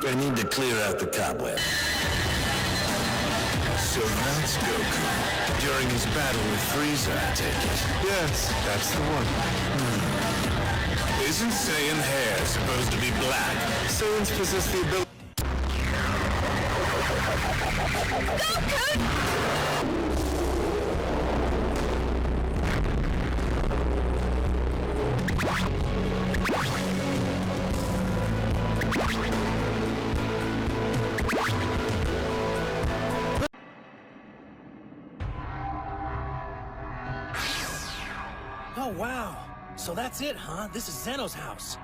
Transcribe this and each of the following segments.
I need to clear out the cobweb. So that's Goku. During his battle with Frieza, I take it. Yes, that's the one. Isn't Saiyan hair supposed to be black? Saiyans possess the ability... Oh, wow. So that's it, huh? This is Zeno's house.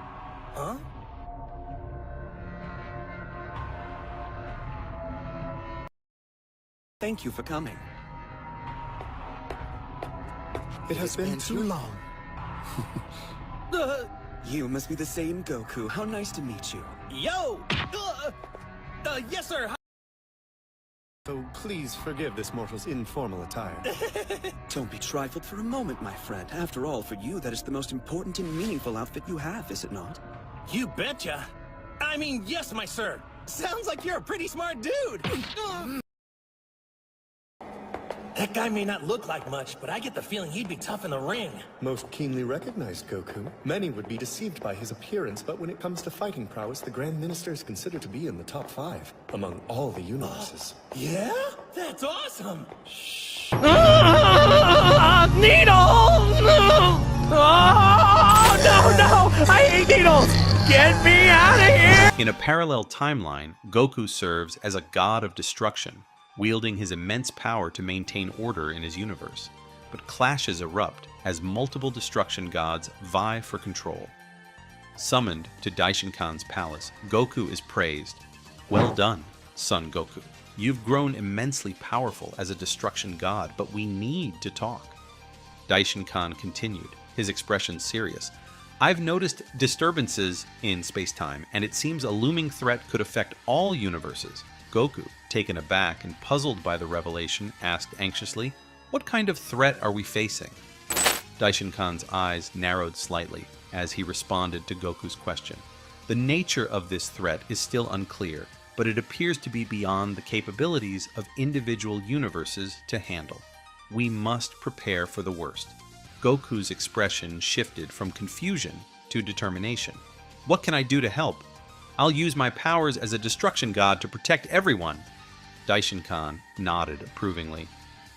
Huh? Thank you for coming. It has been too long. You must be the same Goku. How nice to meet you. Yo! Yes, sir. So please forgive this mortal's informal attire. Don't be trifled for a moment, my friend. After all, for you, that is the most important and meaningful outfit you have, is it not? You betcha. I mean, yes, my sir. Sounds like you're a pretty smart dude. That guy may not look like much, but I get the feeling he'd be tough in the ring. Most keenly recognized Goku. Many would be deceived by his appearance, but when it comes to fighting prowess, the Grand Minister is considered to be in the top 5 among all the universes. Yeah? That's awesome. Needles! Oh, no! I hate needles! Get me out of here! In a parallel timeline, Goku serves as a god of destruction, wielding his immense power to maintain order in his universe. But clashes erupt as multiple destruction gods vie for control. Summoned to Daishinkan's palace, Goku is praised. Well done, son Goku. You've grown immensely powerful as a destruction god, but we need to talk. Daishinkan continued, his expression serious. I've noticed disturbances in space-time, and it seems a looming threat could affect all universes. Goku, taken aback and puzzled by the revelation, asked anxiously, "What kind of threat are we facing?" Daishinkan's eyes narrowed slightly as he responded to Goku's question. The nature of this threat is still unclear, but it appears to be beyond the capabilities of individual universes to handle. We must prepare for the worst. Goku's expression shifted from confusion to determination. What can I do to help? I'll use my powers as a destruction god to protect everyone. Daishinkan nodded approvingly.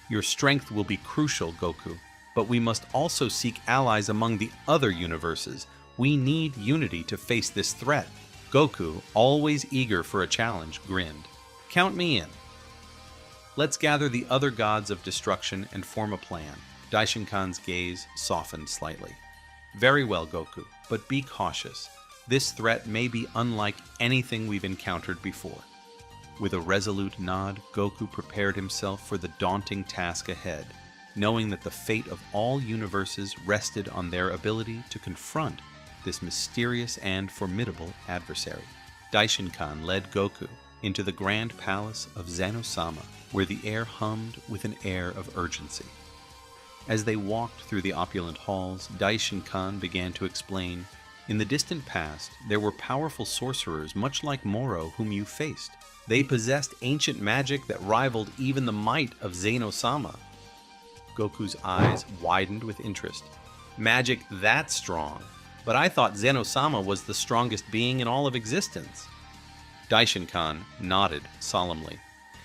Your strength will be crucial, Goku, but we must also seek allies among the other universes. We need unity to face this threat. Goku, always eager for a challenge, grinned. Count me in. Let's gather the other gods of destruction and form a plan. Daishinkan's gaze softened slightly. Very well, Goku, but be cautious. This threat may be unlike anything we've encountered before. With a resolute nod, Goku prepared himself for the daunting task ahead, knowing that the fate of all universes rested on their ability to confront this mysterious and formidable adversary. Daishinkan led Goku into the grand palace of Zeno-sama, where the air hummed with an air of urgency. As they walked through the opulent halls, Daishinkan began to explain, in the distant past, there were powerful sorcerers much like Moro whom you faced. They possessed ancient magic that rivaled even the might of Zeno-sama. Goku's eyes widened with interest. Magic that strong? But I thought Zeno-sama was the strongest being in all of existence. Daishinkan nodded solemnly.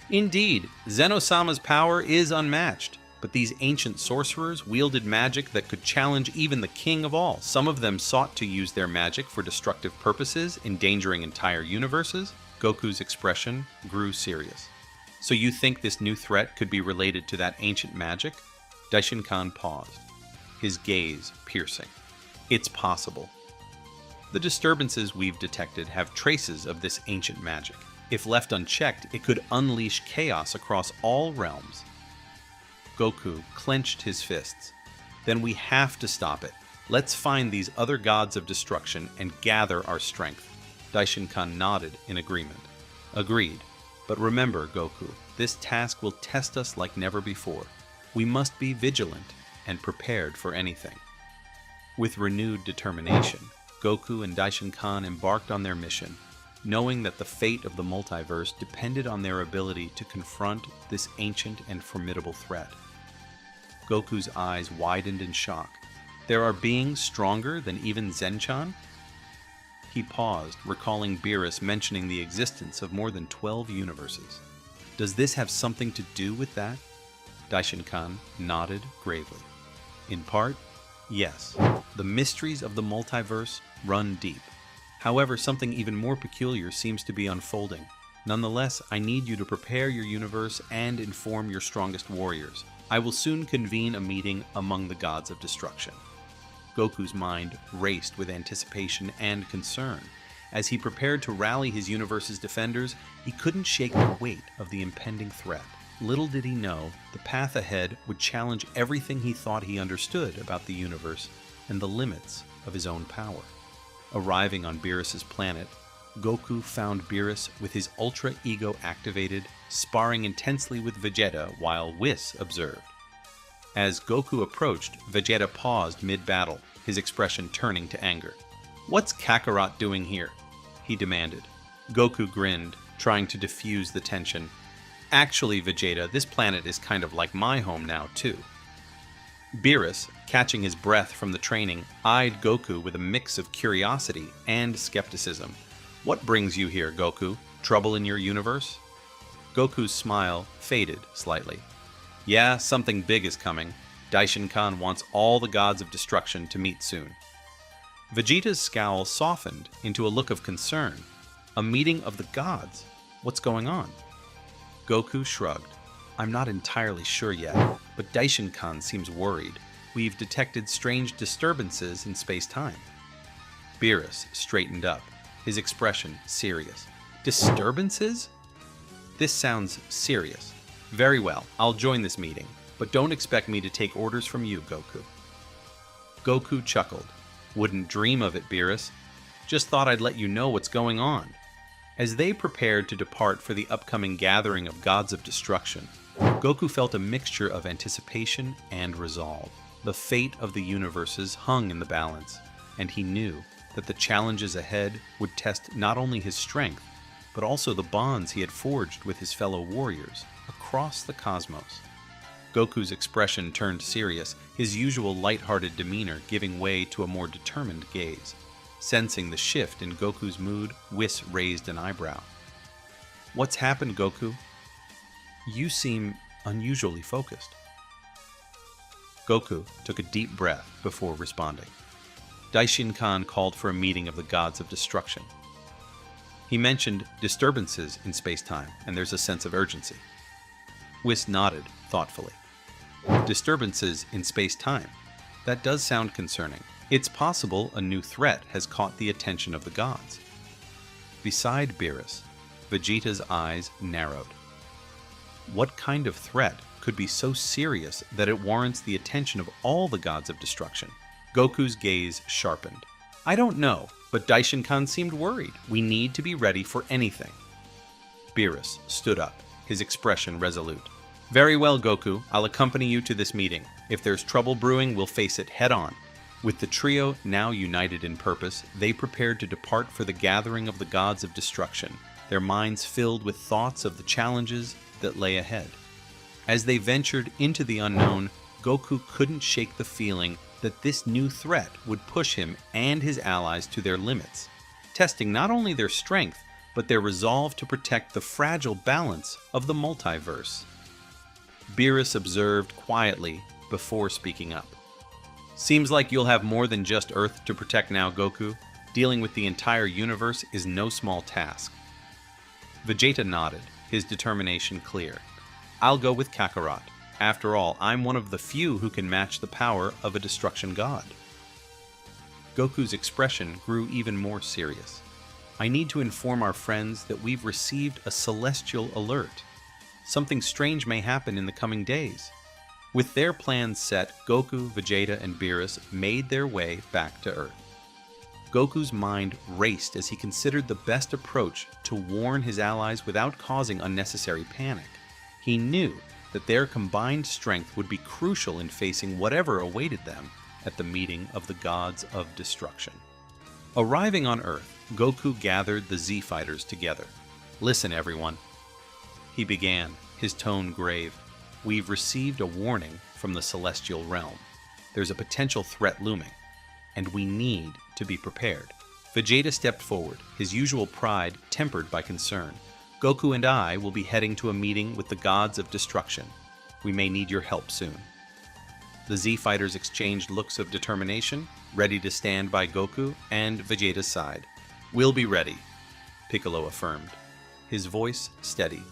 Indeed, Zeno-sama's power is unmatched. But these ancient sorcerers wielded magic that could challenge even the king of all. Some of them sought to use their magic for destructive purposes, endangering entire universes. Goku's expression grew serious. So you think this new threat could be related to that ancient magic? Daishinkan paused, his gaze piercing. It's possible. The disturbances we've detected have traces of this ancient magic. If left unchecked, it could unleash chaos across all realms. Goku clenched his fists. Then we have to stop it. Let's find these other gods of destruction and gather our strength. Daishinkan nodded in agreement. Agreed. But remember, Goku, this task will test us like never before. We must be vigilant and prepared for anything. With renewed determination, Goku and Daishinkan embarked on their mission. knowing that the fate of the multiverse depended on their ability to confront this ancient and formidable threat. Goku's eyes widened in shock. There are beings stronger than even Zenchan? He paused, recalling Beerus mentioning the existence of more than 12 universes. Does this have something to do with that? Daishinkan nodded gravely. In part, yes. The mysteries of the multiverse run deep. However, something even more peculiar seems to be unfolding. Nonetheless, I need you to prepare your universe and inform your strongest warriors. I will soon convene a meeting among the gods of destruction. Goku's mind raced with anticipation and concern. As he prepared to rally his universe's defenders, he couldn't shake the weight of the impending threat. Little did he know, the path ahead would challenge everything he thought he understood about the universe and the limits of his own power. Arriving on Beerus's planet, Goku found Beerus with his Ultra Ego activated, sparring intensely with Vegeta while Whis observed. As Goku approached, Vegeta paused mid-battle, his expression turning to anger. "What's Kakarot doing here?" he demanded. Goku grinned, trying to diffuse the tension. "Actually, Vegeta, this planet is kind of like my home now, too." Beerus, catching his breath from the training, eyed Goku with a mix of curiosity and skepticism. "What brings you here, Goku? Trouble in your universe?" Goku's smile faded slightly. "Yeah, something big is coming. Daishinkan wants all the gods of destruction to meet soon." Vegeta's scowl softened into a look of concern. "A meeting of the gods? What's going on?" Goku shrugged. "I'm not entirely sure yet, but Daishinkan seems worried. We've detected strange disturbances in space-time." Beerus straightened up, his expression serious. "Disturbances? This sounds serious. Very well, I'll join this meeting, but don't expect me to take orders from you, Goku." Goku chuckled. "Wouldn't dream of it, Beerus. Just thought I'd let you know what's going on." As they prepared to depart for the upcoming gathering of gods of destruction, Goku felt a mixture of anticipation and resolve. The fate of the universes hung in the balance, and he knew that the challenges ahead would test not only his strength, but also the bonds he had forged with his fellow warriors across the cosmos. Goku's expression turned serious, his usual light-hearted demeanor giving way to a more determined gaze. Sensing the shift in Goku's mood, Whis raised an eyebrow. "What's happened, Goku? You seem unusually focused." Goku took a deep breath before responding. Daishinkan called for a meeting of the gods of destruction. He mentioned disturbances in space-time, and there's a sense of urgency. Whis nodded thoughtfully. "Disturbances in space-time? That does sound concerning. It's possible a new threat has caught the attention of the gods." Beside Beerus, Vegeta's eyes narrowed. What kind of threat could be so serious that it warrants the attention of all the gods of destruction? Goku's gaze sharpened. "I don't know, but Daishinkan seemed worried. We need to be ready for anything." Beerus stood up, his expression resolute. "Very well, Goku. I'll accompany you to this meeting. If there's trouble brewing, we'll face it head-on." With the trio now united in purpose, they prepared to depart for the gathering of the gods of destruction, their minds filled with thoughts of the challenges that lay ahead. As they ventured into the unknown, Goku couldn't shake the feeling that this new threat would push him and his allies to their limits, testing not only their strength, but their resolve to protect the fragile balance of the multiverse. Beerus observed quietly before speaking up. "Seems like you'll have more than just Earth to protect now, Goku. Dealing with the entire universe is no small task." Vegeta nodded, his determination clear. "I'll go with Kakarot. After all, I'm one of the few who can match the power of a destruction god." Goku's expression grew even more serious. "I need to inform our friends that we've received a celestial alert. Something strange may happen in the coming days." With their plans set, Goku, Vegeta, and Beerus made their way back to Earth. Goku's mind raced as he considered the best approach to warn his allies without causing unnecessary panic. He knew that their combined strength would be crucial in facing whatever awaited them at the meeting of the gods of destruction. Arriving on Earth, Goku gathered the Z Fighters together. "Listen, everyone," he began, his tone grave. "We've received a warning from the celestial realm. There's a potential threat looming, and we need to be prepared." Vegeta stepped forward, his usual pride tempered by concern. "Goku and I will be heading to a meeting with the gods of destruction. We may need your help soon." The Z Fighters exchanged looks of determination, ready to stand by Goku and Vegeta's side. "We'll be ready," Piccolo affirmed, his voice steady.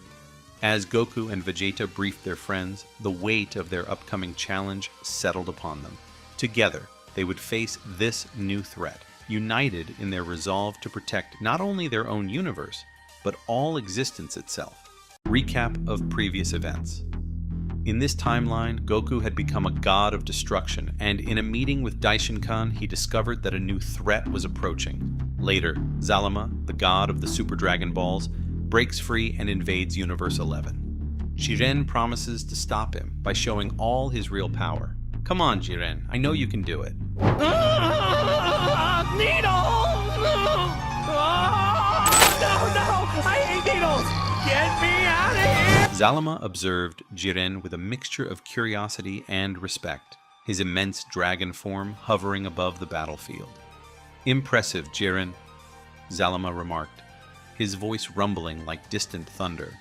As Goku and Vegeta briefed their friends, the weight of their upcoming challenge settled upon them. Together, they would face this new threat, united in their resolve to protect not only their own universe, but all existence itself. Recap of previous events. In this timeline, Goku had become a god of destruction, and in a meeting with Daishinkan, he discovered that a new threat was approaching. Later, Zalama, the god of the Super Dragon Balls, breaks free and invades Universe 11. Jiren promises to stop him by showing all his real power. "Come on, Jiren, I know you can do it." No! I hate needles! Get me out of here! Zalama observed Jiren with a mixture of curiosity and respect, his immense dragon form hovering above the battlefield. "Impressive, Jiren," Zalama remarked, his voice rumbling like distant thunder.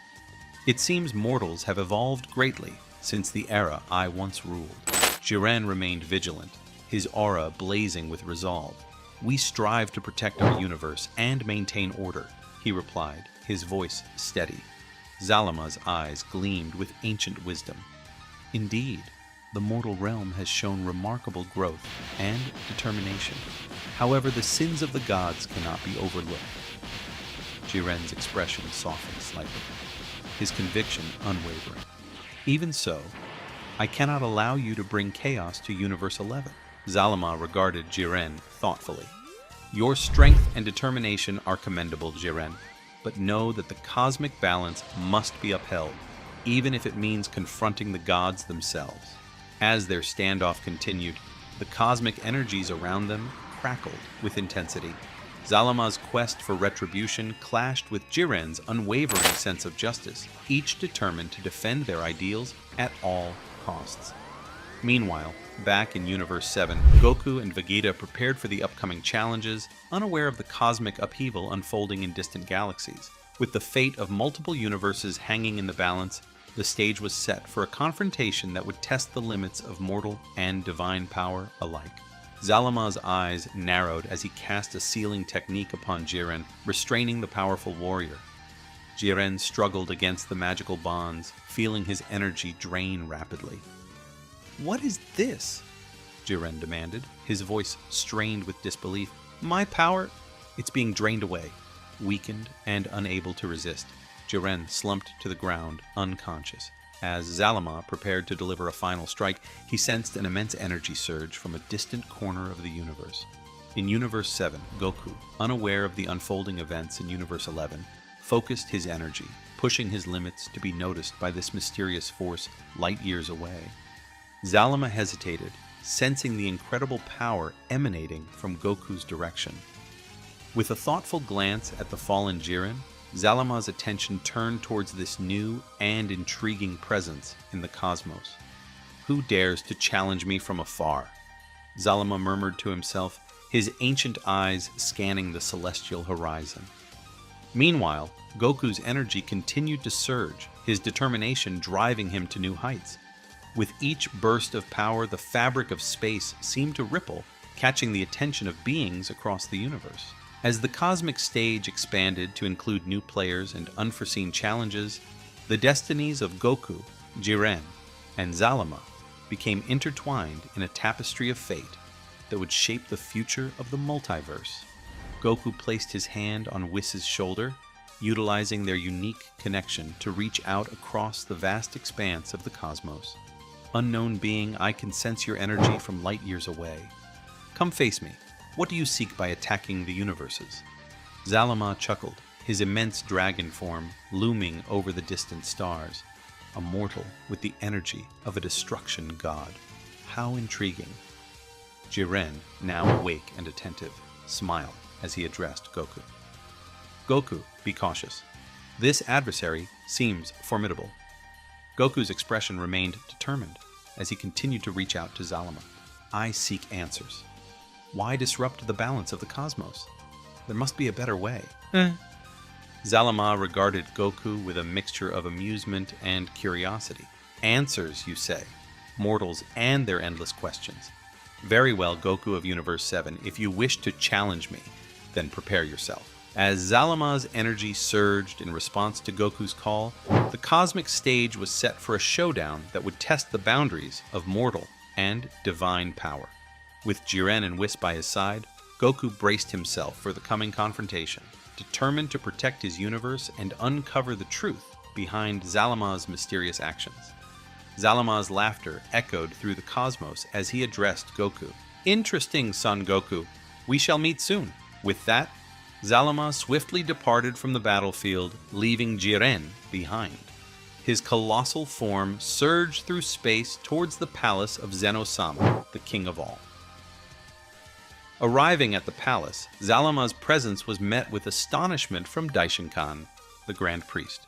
"It seems mortals have evolved greatly since the era I once ruled." Jiren remained vigilant, his aura blazing with resolve. "We strive to protect our universe and maintain order," he replied, his voice steady. Zalama's eyes gleamed with ancient wisdom. "Indeed, the mortal realm has shown remarkable growth and determination. However, the sins of the gods cannot be overlooked." Jiren's expression softened slightly, his conviction unwavering. "Even so, I cannot allow you to bring chaos to Universe 11. Zalama regarded Jiren thoughtfully. "Your strength and determination are commendable, Jiren, but know that the cosmic balance must be upheld, even if it means confronting the gods themselves." As their standoff continued, the cosmic energies around them crackled with intensity. Zalama's quest for retribution clashed with Jiren's unwavering sense of justice, each determined to defend their ideals at all costs. Meanwhile, back in Universe 7, Goku and Vegeta prepared for the upcoming challenges, unaware of the cosmic upheaval unfolding in distant galaxies. With the fate of multiple universes hanging in the balance, the stage was set for a confrontation that would test the limits of mortal and divine power alike. Zalama's eyes narrowed as he cast a sealing technique upon Jiren, restraining the powerful warrior. Jiren struggled against the magical bonds, feeling his energy drain rapidly. "What is this?" Jiren demanded, his voice strained with disbelief. "My power? It's being drained away." Weakened and unable to resist, Jiren slumped to the ground, unconscious. As Zalama prepared to deliver a final strike, he sensed an immense energy surge from a distant corner of the universe. In Universe 7, Goku, unaware of the unfolding events in Universe 11, focused his energy, pushing his limits to be noticed by this mysterious force light years away. Zalama hesitated, sensing the incredible power emanating from Goku's direction. With a thoughtful glance at the fallen Jiren, Zalama's attention turned towards this new and intriguing presence in the cosmos. "Who dares to challenge me from afar?" Zalama murmured to himself, his ancient eyes scanning the celestial horizon. Meanwhile, Goku's energy continued to surge, his determination driving him to new heights. With each burst of power, the fabric of space seemed to ripple, catching the attention of beings across the universe. As the cosmic stage expanded to include new players and unforeseen challenges, the destinies of Goku, Jiren, and Zalama became intertwined in a tapestry of fate that would shape the future of the multiverse. Goku placed his hand on Whis' shoulder, utilizing their unique connection to reach out across the vast expanse of the cosmos. "Unknown being, I can sense your energy from light years away. Come face me. What do you seek by attacking the universes?" Zalama chuckled, his immense dragon form looming over the distant stars, a mortal with the energy of a destruction god. How intriguing. Jiren, now awake and attentive, smiled. as he addressed Goku. Goku, be cautious. This adversary seems formidable. Goku's expression remained determined as he continued to reach out to Zalama. I seek answers. Why disrupt the balance of the cosmos? There must be a better way. Zalama regarded Goku with a mixture of amusement and curiosity. Answers, you say? Mortals and their endless questions. Very well, Goku of Universe 7. If you wish to challenge me, then prepare yourself. As Zalama's energy surged in response to Goku's call, the cosmic stage was set for a showdown that would test the boundaries of mortal and divine power. With Jiren and Whis by his side, Goku braced himself for the coming confrontation, determined to protect his universe and uncover the truth behind Zalama's mysterious actions. Zalama's laughter echoed through the cosmos as he addressed Goku. Interesting, Son Goku. We shall meet soon. With that, Zalama swiftly departed from the battlefield, leaving Jiren behind. His colossal form surged through space towards the palace of Zeno-sama, the king of all. Arriving at the palace, Zalama's presence was met with astonishment from Daishinkan, the Grand Priest.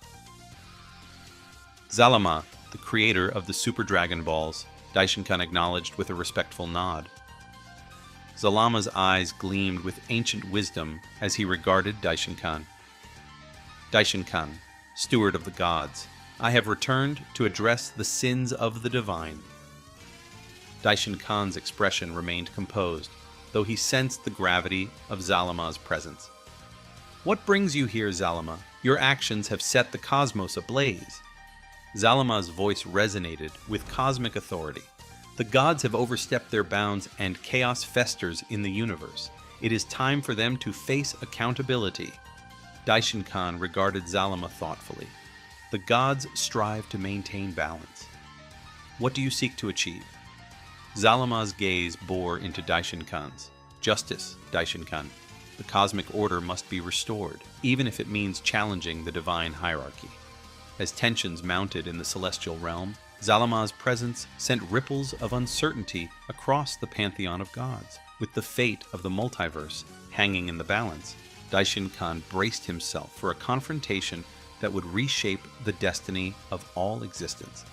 Zalama, the creator of the Super Dragon Balls, Daishinkan acknowledged with a respectful nod. Zalama's eyes gleamed with ancient wisdom as he regarded Daishinkan. Daishinkan, steward of the gods, I have returned to address the sins of the divine. Daishinkan's expression remained composed, though he sensed the gravity of Zalama's presence. What brings you here, Zalama? Your actions have set the cosmos ablaze. Zalama's voice resonated with cosmic authority. The gods have overstepped their bounds and chaos festers in the universe. It is time for them to face accountability. Daishinkan regarded Zalama thoughtfully. The gods strive to maintain balance. What do you seek to achieve? Zalama's gaze bore into Daishinkan's. Justice, Daishinkan. The cosmic order must be restored, even if it means challenging the divine hierarchy. As tensions mounted in the celestial realm, Zalama's presence sent ripples of uncertainty across the pantheon of gods. With the fate of the multiverse hanging in the balance, Daishinkan braced himself for a confrontation that would reshape the destiny of all existence.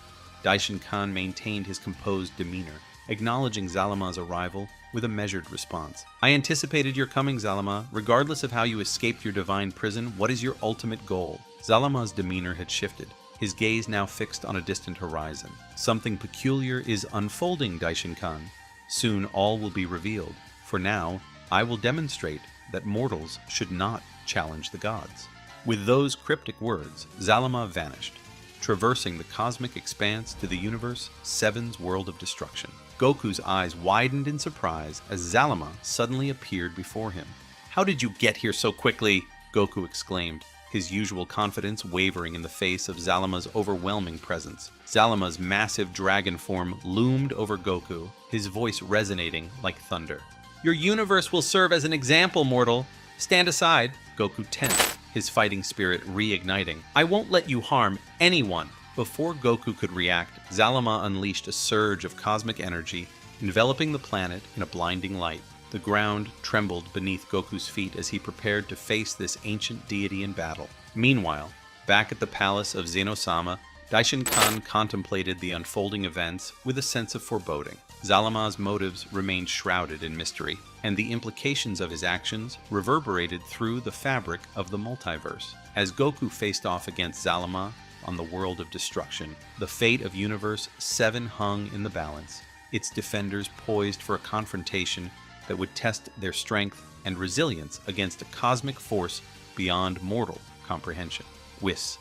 Daishinkan maintained his composed demeanor, acknowledging Zalama's arrival with a measured response. I anticipated your coming, Zalama. Regardless of how you escaped your divine prison, what is your ultimate goal? Zalama's demeanor had shifted, his gaze now fixed on a distant horizon. Something peculiar is unfolding, Daishinkan. Soon all will be revealed. For now, I will demonstrate that mortals should not challenge the gods. With those cryptic words, Zalama vanished, traversing the cosmic expanse to the universe 7's world of destruction. Goku's eyes widened in surprise as Zalama suddenly appeared before him. How did you get here so quickly? Goku exclaimed, his usual confidence wavering in the face of Zalama's overwhelming presence. Zalama's massive dragon form loomed over Goku, his voice resonating like thunder. Your universe will serve as an example, mortal. Stand aside. Goku tensed, his fighting spirit reigniting. I won't let you harm anyone. Before Goku could react, Zalama unleashed a surge of cosmic energy, enveloping the planet in a blinding light. The ground trembled beneath Goku's feet as he prepared to face this ancient deity in battle. Meanwhile, back at the palace of Zeno-sama, Daishinkan contemplated the unfolding events with a sense of foreboding. Zalama's motives remained shrouded in mystery, and the implications of his actions reverberated through the fabric of the multiverse. As Goku faced off against Zalama on the world of destruction, the fate of Universe 7 hung in the balance, its defenders poised for a confrontation that would test their strength and resilience against a cosmic force beyond mortal comprehension. Whis,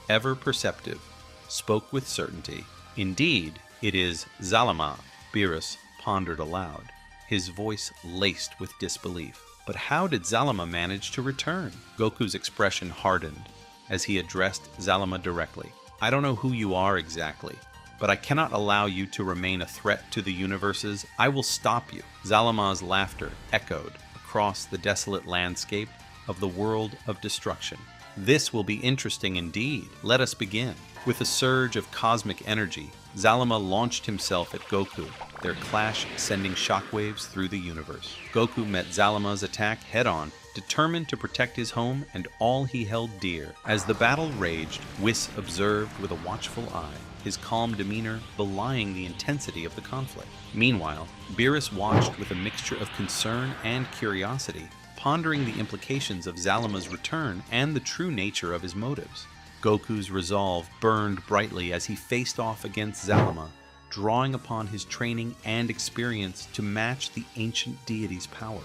ever perceptive, spoke with certainty. Indeed, it is Zalama. Beerus pondered aloud, his voice laced with disbelief. But how did Zalama manage to return? Goku's expression hardened as he addressed Zalama directly. I don't know who you are exactly, but I cannot allow you to remain a threat to the universes. I will stop you. Zalama's laughter echoed across the desolate landscape of the world of destruction. This will be interesting indeed. Let us begin. With a surge of cosmic energy, Zalama launched himself at Goku, their clash sending shockwaves through the universe. Goku met Zalama's attack head-on, determined to protect his home and all he held dear. As the battle raged, Whis observed with a watchful eye, his calm demeanor belying the intensity of the conflict. Meanwhile, Beerus watched with a mixture of concern and curiosity, pondering the implications of Zalama's return and the true nature of his motives. Goku's resolve burned brightly as he faced off against Zalama, drawing upon his training and experience to match the ancient deity's power.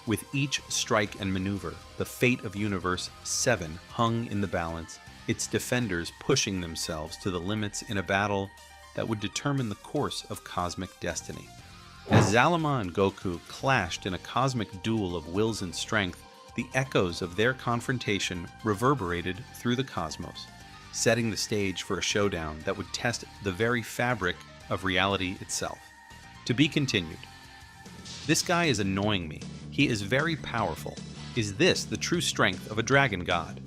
With each strike and maneuver, the fate of Universe 7 hung in the balance, its defenders pushing themselves to the limits in a battle that would determine the course of cosmic destiny. As Zalama and Goku clashed in a cosmic duel of wills and strength, the echoes of their confrontation reverberated through the cosmos, setting the stage for a showdown that would test the very fabric of reality itself. To be continued. This guy is annoying me. He is very powerful. Is this the true strength of a dragon god?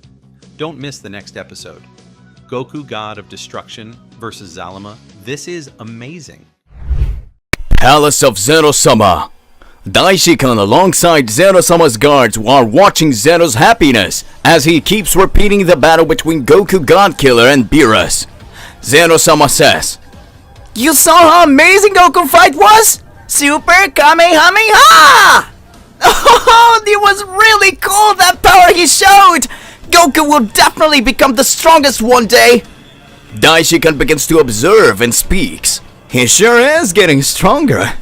Don't miss the next episode. Goku, God of Destruction versus Zalama. This is amazing. Palace of Zeno-sama. Daishinkan alongside Zeno-sama's guards are watching Zeno's happiness as he keeps repeating the battle between Goku Godkiller and Beerus. Zeno-sama says, You saw how amazing Goku fight was? Super Kamehameha! Oh, it was really cool, that power he showed! Goku will definitely become the strongest one day! Daishinkan begins to observe and speaks. He sure is getting stronger.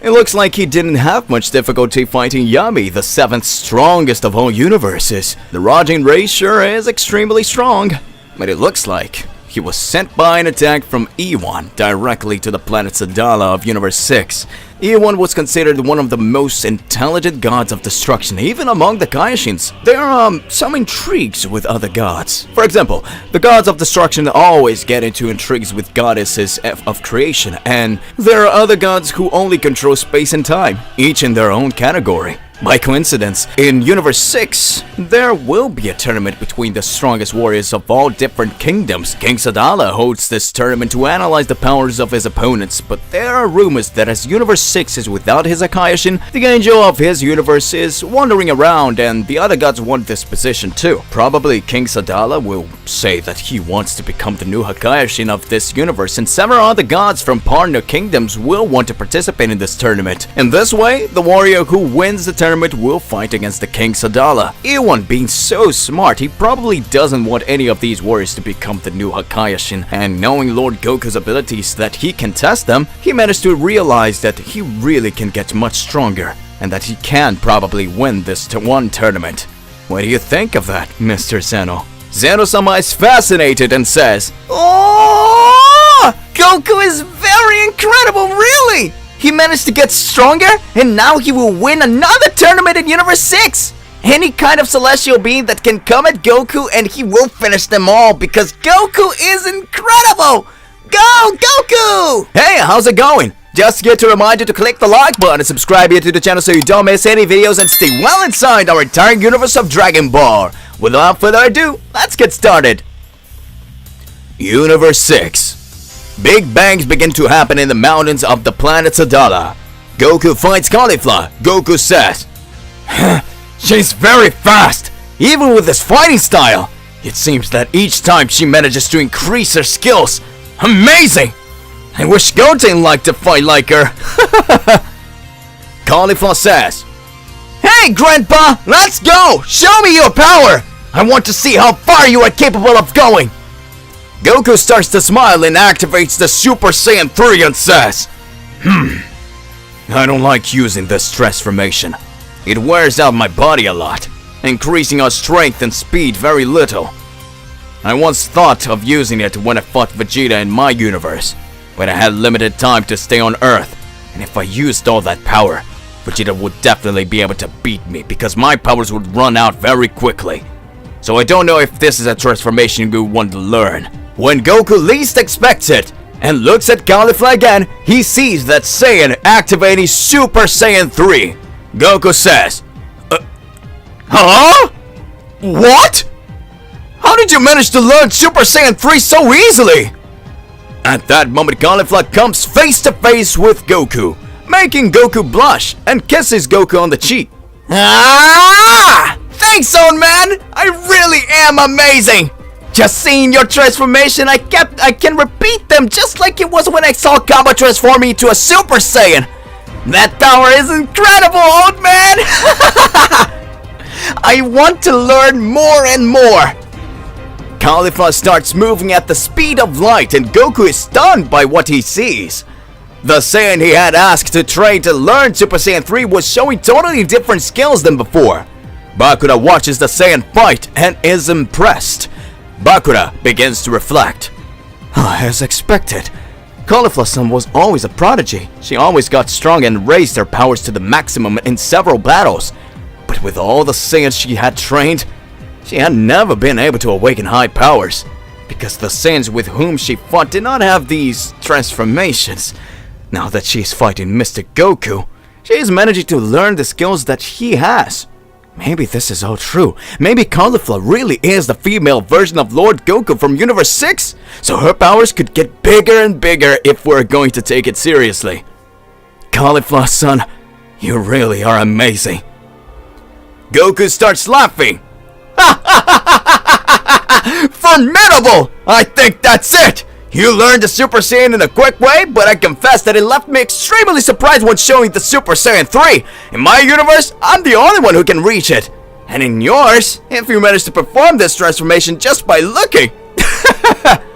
It looks like he didn't have much difficulty fighting Yami, the 7th strongest of all universes. The Rajin race sure is extremely strong, but it looks like he was sent by an attack from Ewan directly to the planet Sadala of Universe 6. Ewan was considered one of the most intelligent gods of destruction, even among the Kaioshins. There are some intrigues with other gods. For example, the gods of destruction always get into intrigues with goddesses of creation, and there are other gods who only control space and time, each in their own category. By coincidence, in Universe 6, there will be a tournament between the strongest warriors of all different kingdoms. King Sadala holds this tournament to analyze the powers of his opponents, but there are rumors that as Universe 6 is without his Kaioshin, the angel of his universe is wandering around and the other gods want this position too. Probably King Sadala will say that he wants to become the new Kaioshin of this universe, and several other gods from partner kingdoms will want to participate in this tournament. In this way, the warrior who wins the tournament will fight against the King Sadala. Ewan being so smart, he probably doesn't want any of these warriors to become the new Kaioshin, and knowing Lord Goku's abilities that he can test them, he managed to realize that he really can get much stronger, and that he can probably win this one tournament. What do you think of that, Mr. Zeno? Zeno-sama is fascinated and says, Oh! Goku is very incredible, really! He managed to get stronger, and now he will win another tournament in Universe 6! Any kind of celestial being that can come at Goku, and he will finish them all, because Goku is incredible! Go, Goku! Hey, how's it going? Just get to remind you to click the like button and subscribe here to the channel so you don't miss any videos and stay well inside our entire universe of Dragon Ball. Without further ado, let's get started. Universe 6. Big bangs begin to happen in the mountains of the planet Sadala. Goku fights Caulifla. Goku says, She's very fast, even with this fighting style. It seems that each time she manages to increase her skills. Amazing! I wish Goten liked to fight like her. Caulifla says, Hey, Grandpa, let's go! Show me your power! I want to see how far you are capable of going! Goku starts to smile and activates the Super Saiyan 3 and says, I don't like using this transformation. It wears out my body a lot, increasing our strength and speed very little. I once thought of using it when I fought Vegeta in my universe, but I had limited time to stay on Earth, and if I used all that power, Vegeta would definitely be able to beat me because my powers would run out very quickly. So I don't know if this is a transformation you want to learn. When Goku least expects it, and looks at Caulifla again, he sees that Saiyan activating Super Saiyan 3. Goku says, Huh? What? How did you manage to learn Super Saiyan 3 so easily? At that moment, Caulifla comes face to face with Goku, making Goku blush and kisses Goku on the cheek. Ah! Thanks, old man! I really am amazing! Just seeing your transformation, I can repeat them just like it was when I saw Kaba transform me into a Super Saiyan. That power is incredible, old man! I want to learn more and more. Caulifla starts moving at the speed of light and Goku is stunned by what he sees. The Saiyan he had asked to train to learn Super Saiyan 3 was showing totally different skills than before. Bakura watches the Saiyan fight and is impressed. Bakura begins to reflect. As expected, Caulifla-san was always a prodigy. She always got strong and raised her powers to the maximum in several battles. But with all the Saiyans she had trained, she had never been able to awaken high powers. Because the Saiyans with whom she fought did not have these transformations. Now that she is fighting Mr. Goku, she is managing to learn the skills that he has. Maybe this is all true. Maybe Caulifla really is the female version of Lord Goku from Universe 6? So her powers could get bigger and bigger if we're going to take it seriously. Caulifla-san, you really are amazing. Goku starts laughing. Formidable! I think that's it! You learned the Super Saiyan in a quick way, but I confess that it left me extremely surprised when showing the Super Saiyan 3. In my universe, I'm the only one who can reach it. And in yours, if you manage to perform this transformation just by looking.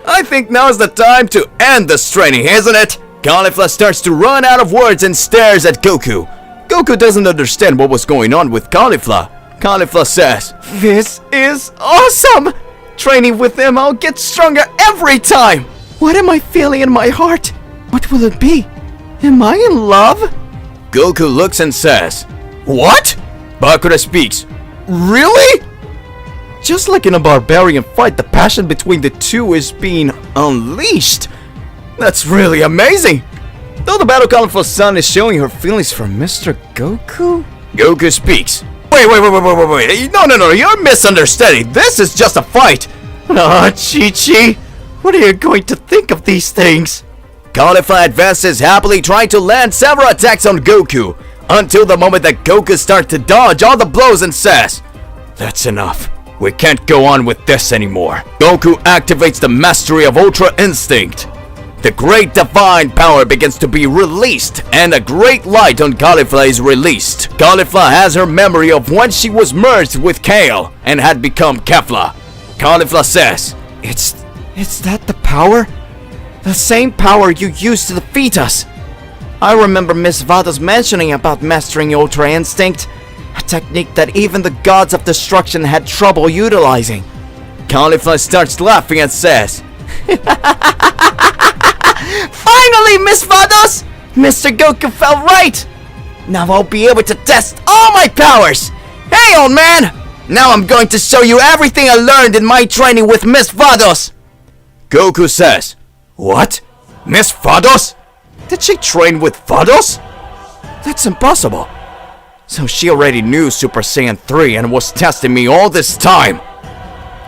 I think now is the time to end this training, isn't it? Caulifla starts to run out of words and stares at Goku. Goku doesn't understand what was going on with Caulifla. Caulifla says, "This is awesome! Training with him, I'll get stronger every time! What am I feeling in my heart? What will it be? Am I in love?" Goku looks and says, "What?" Bakura speaks, "Really?" Just like in a barbarian fight, the passion between the two is being unleashed. That's really amazing! Though the battle Caulifla-san is showing her feelings for Mr. Goku? Goku speaks, Wait, no, you're misunderstanding. This is just a fight. Chi-Chi, what are you going to think of these things? Caulifla advances happily, trying to land several attacks on Goku, until the moment that Goku starts to dodge all the blows and says, "That's enough. We can't go on with this anymore." Goku activates the mastery of Ultra Instinct. The great divine power begins to be released, and a great light on Caulifla is released. Caulifla has her memory of when she was merged with Kale and had become Kefla. Caulifla says, It's that the power? The same power you used to defeat us. I remember Miss Vados mentioning about mastering Ultra Instinct, a technique that even the gods of destruction had trouble utilizing." Caulifla starts laughing and says, "Finally, Miss Vados! Mr. Goku felt right! Now I'll be able to test all my powers! Hey, old man! Now I'm going to show you everything I learned in my training with Miss Vados!" Goku says, "What? Miss Vados? Did she train with Vados? That's impossible. So she already knew Super Saiyan 3 and was testing me all this time.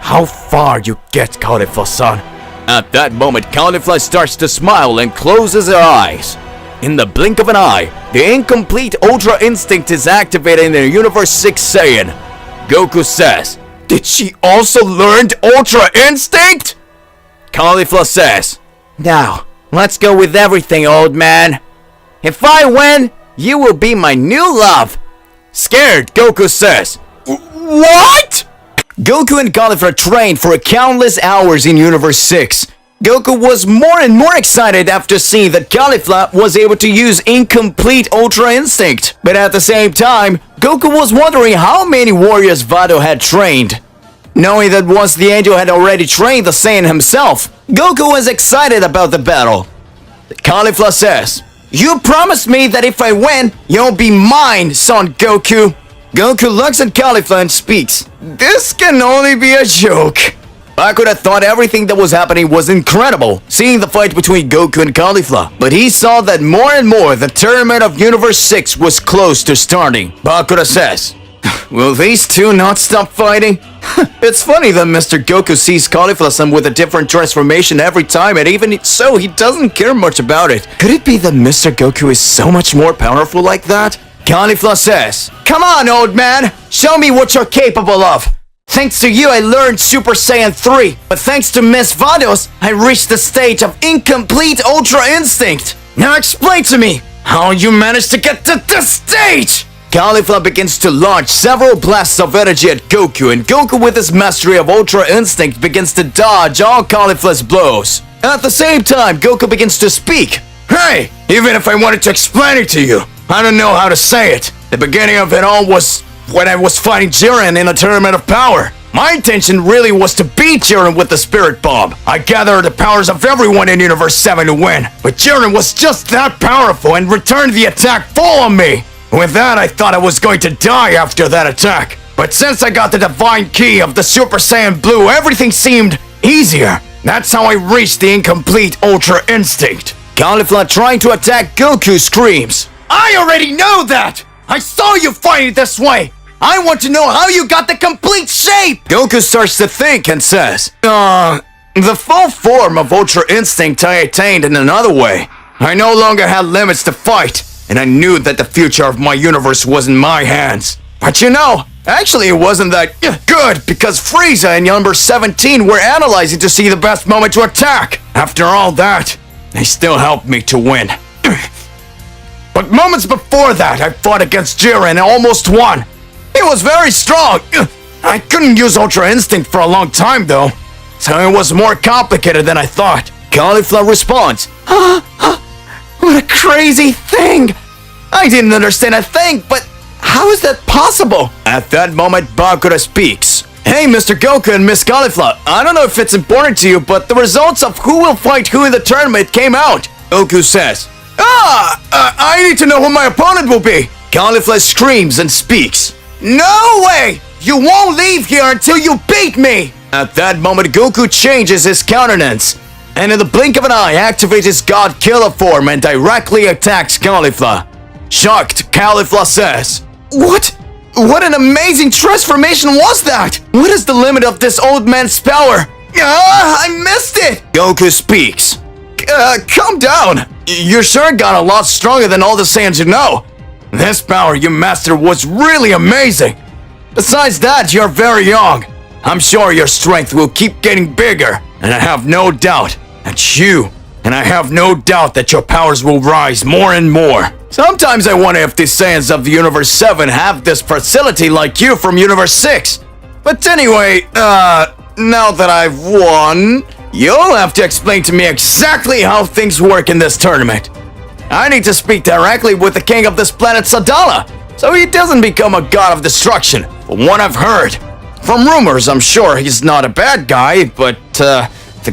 How far you get, Caulifla-san." At that moment, Caulifla starts to smile and closes her eyes. In the blink of an eye, the incomplete Ultra Instinct is activated in the Universe 6 Saiyan. Goku says, "Did she also learn Ultra Instinct?" Caulifla says, "Now, let's go with everything, old man. If I win, you will be my new love." Scared, Goku says, "What?" Goku and Caulifla trained for countless hours in Universe 6. Goku was more and more excited after seeing that Caulifla was able to use incomplete Ultra Instinct. But at the same time, Goku was wondering how many warriors Vado had trained. Knowing that once the angel had already trained the Saiyan himself, Goku was excited about the battle. Caulifla says, "You promised me that if I win, you'll be mine, Son Goku." Goku looks at Caulifla and speaks, "This can only be a joke." Bakura thought everything that was happening was incredible, seeing the fight between Goku and Caulifla. But he saw that more and more the tournament of Universe 6 was close to starting. Bakura says, Will these two not stop fighting? It's funny that Mr. Goku sees Caulifla with a different transformation every time, and even so, he doesn't care much about it. Could it be that Mr. Goku is so much more powerful like that? Caulifla says, "Come on, old man! Show me what you're capable of! Thanks to you, I learned Super Saiyan 3, but thanks to Miss Vados, I reached the stage of incomplete Ultra Instinct! Now explain to me how you managed to get to this stage!" Caulifla begins to launch several blasts of energy at Goku, and Goku with his mastery of Ultra Instinct begins to dodge all Caulifla's blows. At the same time, Goku begins to speak. "Hey, even if I wanted to explain it to you, I don't know how to say it. The beginning of it all was when I was fighting Jiren in a tournament of power. My intention really was to beat Jiren with the Spirit Bomb. I gathered the powers of everyone in Universe 7 to win, but Jiren was just that powerful and returned the attack full on me. With that, I thought I was going to die after that attack. But since I got the divine key of the Super Saiyan Blue, everything seemed easier. That's how I reached the incomplete Ultra Instinct." Caulifla trying to attack Goku screams, "I already know that! I saw you fighting this way! I want to know how you got the complete shape!" Goku starts to think and says, the full form of Ultra Instinct I attained in another way. I no longer had limits to fight, and I knew that the future of my universe was in my hands. But you know, actually it wasn't that good, because Frieza and number 17 were analyzing to see the best moment to attack. After all that, they still helped me to win. But moments before that, I fought against Jiren and almost won. He was very strong. I couldn't use Ultra Instinct for a long time though, so it was more complicated than I thought. Caulifla responds, "What a crazy thing! I didn't understand a thing, but how is that possible?" At that moment, Bakura speaks. "Hey, Mr. Goku and Miss Caulifla, I don't know if it's important to you, but the results of who will fight who in the tournament came out." Goku says, I need to know who my opponent will be." Caulifla screams and speaks. "No way! You won't leave here until you beat me!" At that moment, Goku changes his countenance, and in the blink of an eye activates his God Killer form and directly attacks Caulifla. Shocked, Caulifla says, What an amazing transformation was that? What is the limit of this old man's power? I missed it! Goku speaks. Calm down. You sure got a lot stronger than all the Saiyans you know. This power you mastered was really amazing. Besides that, you're very young. I'm sure your strength will keep getting bigger, and I have no doubt that your powers will rise more and more. Sometimes I wonder if the Saiyans of the Universe 7 have this facility like you from Universe 6. But anyway, now that I've won, you'll have to explain to me exactly how things work in this tournament. I need to speak directly with the king of this planet, Sadala, so he doesn't become a god of destruction, from what I've heard. From rumors, I'm sure he's not a bad guy, but the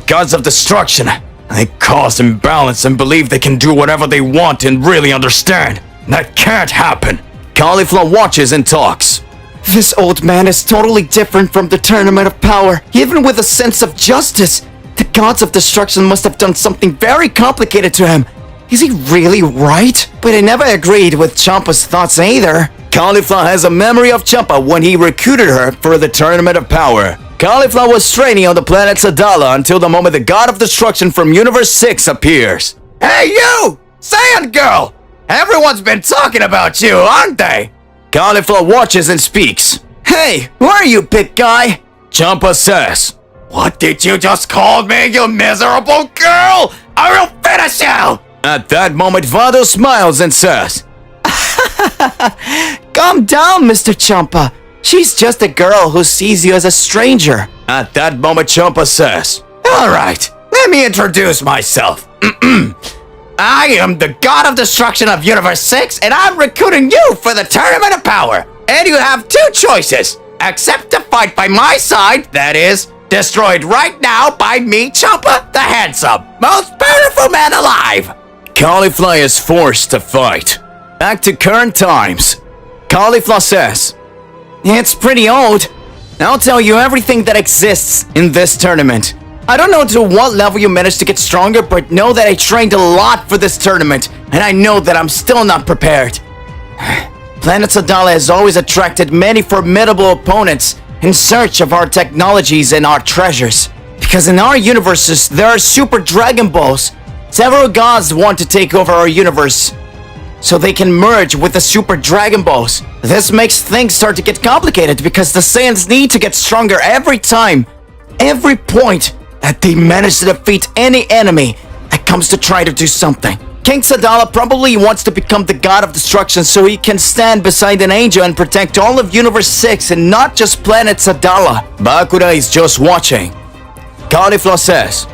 gods of destruction, they cause imbalance and believe they can do whatever they want and really understand. That can't happen. Caulifla watches and talks. This old man is totally different from the Tournament of Power, even with a sense of justice. The gods of destruction must have done something very complicated to him. Is he really right? But I never agreed with Champa's thoughts either. Caulifla has a memory of Champa when he recruited her for the Tournament of Power. Caulifla was training on the planet Sadala until the moment the God of Destruction from Universe 6 appears. Hey you! Saiyan girl! Everyone's been talking about you, aren't they? Caulifla watches and speaks. Hey, who are you, big guy? Champa says. What did you just call me, you miserable girl? I will finish you! At that moment, Vado smiles and says, Calm down, Mr. Champa. She's just a girl who sees you as a stranger. At that moment, Champa says, Alright, let me introduce myself. I am the God of Destruction of Universe 6, and I'm recruiting you for the Tournament of Power. And you have two choices. Accept to fight by my side, that is, destroyed right now by me, Champa, the handsome, most powerful man alive. Caulifla is forced to fight. Back to current times. Caulifla says, It's pretty old. I'll tell you everything that exists in this tournament. I don't know to what level you managed to get stronger, but know that I trained a lot for this tournament, and I know that I'm still not prepared. Planet Sadala has always attracted many formidable opponents in search of our technologies and our treasures. Because in our universes, there are Super Dragon Balls. Several gods want to take over our universe so they can merge with the Super Dragon Balls. This makes things start to get complicated because the Saiyans need to get stronger every time, every point that they manage to defeat any enemy that comes to try to do something. King Sadala probably wants to become the god of destruction so he can stand beside an angel and protect all of Universe 6 and not just Planet Sadala. Bakura is just watching. Caulifla says,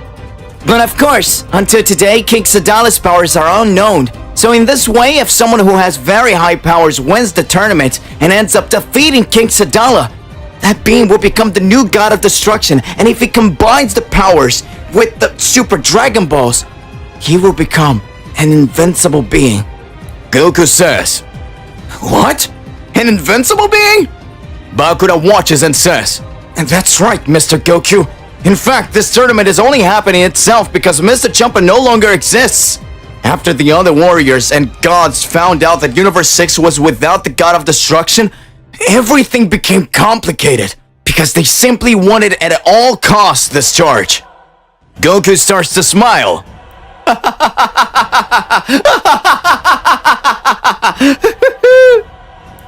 but of course, until today, King Sadala's powers are unknown. So in this way, if someone who has very high powers wins the tournament and ends up defeating King Sadala, that being will become the new god of destruction, and if he combines the powers with the Super Dragon Balls, he will become an invincible being. Goku says, what? An invincible being? Bakura watches and says, and that's right, Mr. Goku. In fact, this tournament is only happening itself because Mr. Champa no longer exists. After the other warriors and gods found out that Universe 6 was without the god of destruction, everything became complicated because they simply wanted at all costs this charge. Goku starts to smile.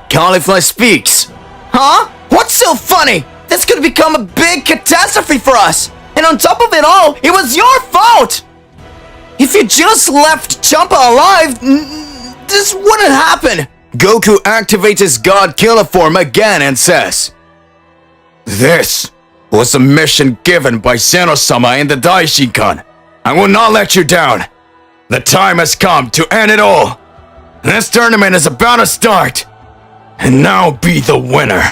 Caulifla speaks. Huh? What's so funny? This could become a big catastrophe for us. And on top of it all, it was your fault. If you just left Champa alive, this wouldn't happen. Goku activates his God Killer form again and says, this was a mission given by Zeno-sama in the Daishinkan. I will not let you down. The time has come to end it all. This tournament is about to start. And now be the winner.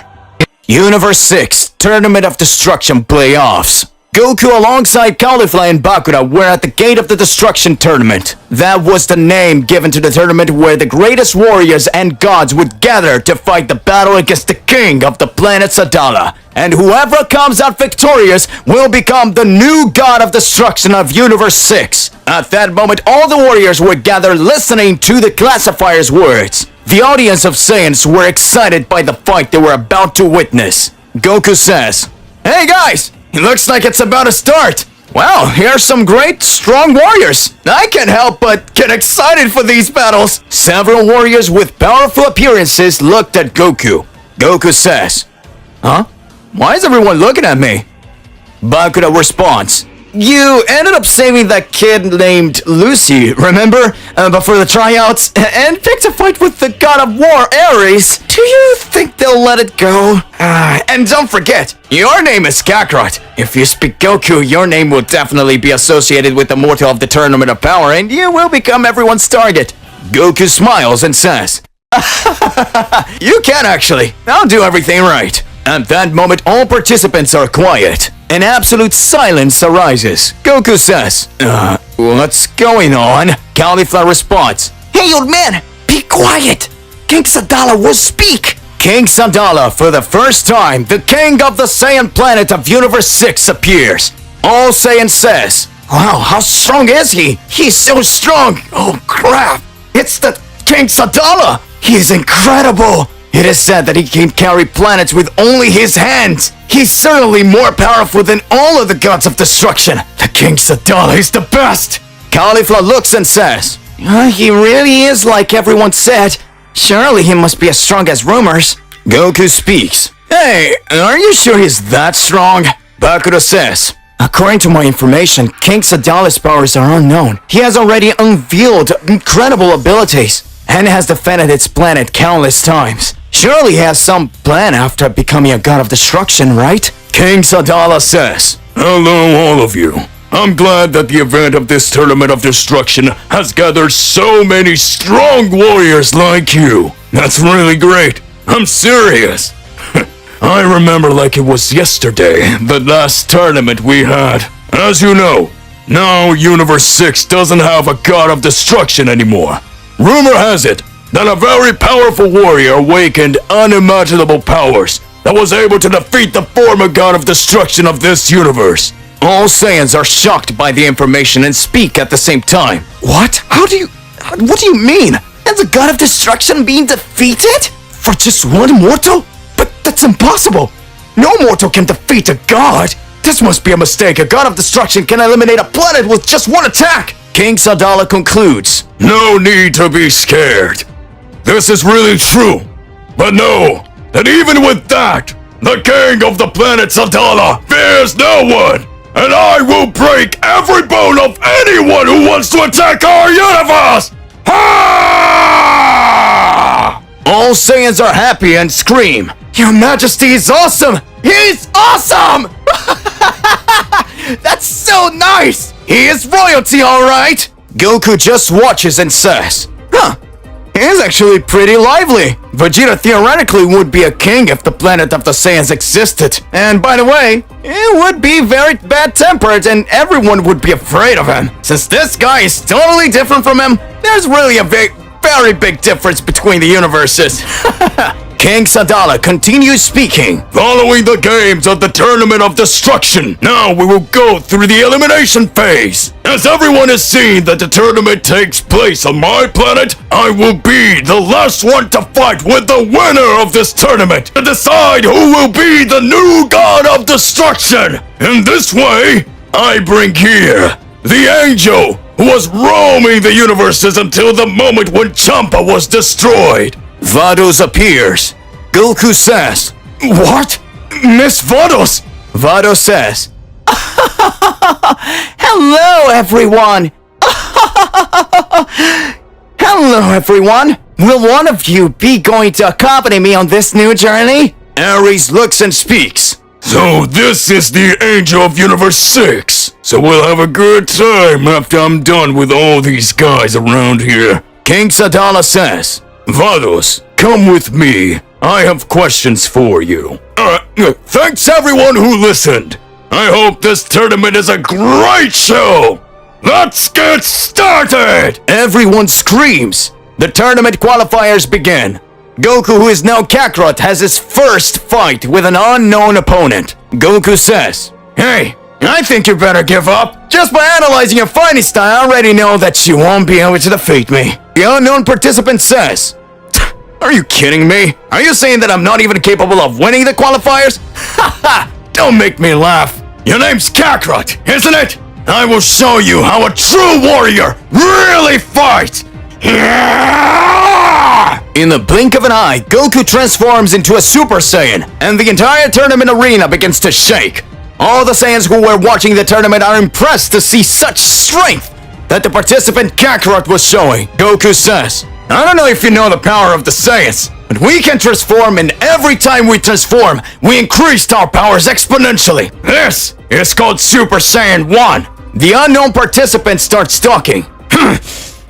Universe 6 Tournament of Destruction Playoffs. Goku alongside Caulifla and Bakura were at the gate of the Destruction Tournament. That was the name given to the tournament where the greatest warriors and gods would gather to fight the battle against the king of the planet Sadala. And whoever comes out victorious will become the new god of destruction of Universe 6. At that moment, all the warriors were gathered listening to the classifier's words. The audience of Saiyans were excited by the fight they were about to witness. Goku says, hey guys, it looks like it's about to start. Well, here's some great, strong warriors. I can't help but get excited for these battles. Several warriors with powerful appearances looked at Goku. Goku says, huh? Why is everyone looking at me? Bakura responds, you ended up saving that kid named Luchi, remember? Before the tryouts, and picked a fight with the god of war, Ares. Do you think they'll let it go? And don't forget, your name is Kakarot. If you speak Goku, your name will definitely be associated with the mortal of the Tournament of Power, and you will become everyone's target. Goku smiles and says, you can actually. I'll do everything right. At that moment, all participants are quiet. An absolute silence arises. Goku says, what's going on? Caulifla responds, hey old man, be quiet. King Sadala will speak. King Sadala, for the first time, the king of the Saiyan planet of Universe 6 appears. All Saiyan says, wow, how strong is he? He's so strong. Oh crap, it's the King Sadala. He's incredible. It is said that he can carry planets with only his hands. He's certainly more powerful than all of the gods of destruction. The King Sadala is the best. Caulifla looks and says, he really is like everyone said. Surely he must be as strong as rumors. Goku speaks. Hey, are you sure he's that strong? Bakura says, according to my information, King Sadala's powers are unknown. He has already unveiled incredible abilities and has defended its planet countless times. Surely he has some plan after becoming a god of destruction, right? King Sadala says, hello all of you. I'm glad that the event of this Tournament of Destruction has gathered so many strong warriors like you. That's really great. I'm serious. I remember like it was yesterday, the last tournament we had. As you know, now Universe 6 doesn't have a god of destruction anymore. Rumor has it that a very powerful warrior awakened unimaginable powers that was able to defeat the former god of destruction of this universe. All Saiyans are shocked by the information and speak at the same time. What? What do you mean? And the god of destruction being defeated? For just one mortal? But that's impossible! No mortal can defeat a god! This must be a mistake. A god of destruction can eliminate a planet with just one attack! King Sadala concludes. No need to be scared. This is really true. But know that even with that, the king of the planet Sadala fears no one. And I will break every bone of anyone who wants to attack our universe! Ha! All Saiyans are happy and scream, Your Majesty is awesome! He's awesome! That's so nice! He is royalty, alright! Goku just watches and says, Huh, he is actually pretty lively. Vegeta theoretically would be a king if the planet of the Saiyans existed. And by the way, he would be very bad-tempered and everyone would be afraid of him. Since this guy is totally different from him, there's really a very big difference between the universes. King Sadala continues speaking. Following the games of the Tournament of Destruction, now we will go through the elimination phase. As everyone has seen that the tournament takes place on my planet, I will be the last one to fight with the winner of this tournament to decide who will be the new god of destruction. In this way, I bring here the angel who was roaming the universes until the moment when Champa was destroyed. Vados appears. Goku says, What? Miss Vados? Vados says, Hello, everyone! Hello, everyone! Will one of you be going to accompany me on this new journey? Ares looks and speaks. So this is the Angel of Universe 6. So we'll have a good time after I'm done with all these guys around here. King Sadala says, Vados, come with me. I have questions for you. Thanks everyone who listened. I hope this tournament is a great show. Let's get started! Everyone screams. The tournament qualifiers begin. Goku, who is now Kakarot, has his first fight with an unknown opponent. Goku says, Hey, I think you better give up. Just by analyzing your fighting style, I already know that you won't be able to defeat me. The unknown participant says, Are you kidding me? Are you saying that I'm not even capable of winning the qualifiers? Haha! Don't make me laugh. Your name's Kakarot, isn't it? I will show you how a true warrior really fights. In the blink of an eye, Goku transforms into a Super Saiyan, and the entire tournament arena begins to shake. All the Saiyans who were watching the tournament are impressed to see such strength that the participant Kakarot was showing. Goku says, I don't know if you know the power of the Saiyans, but we can transform, and every time we transform, we increased our powers exponentially. This is called Super Saiyan 1. The unknown participant starts talking.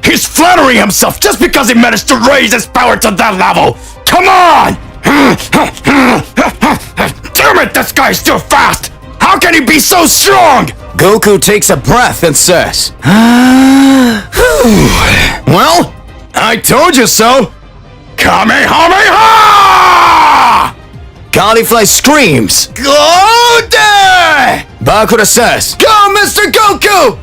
He's flattering himself just because he managed to raise his power to that level. Come on! Damn it, this guy's too fast! How can he be so strong? Goku takes a breath and says, Well, I told you so! Kamehameha! Caulifla screams, Go there! Bakura says, Go, Mr. Goku!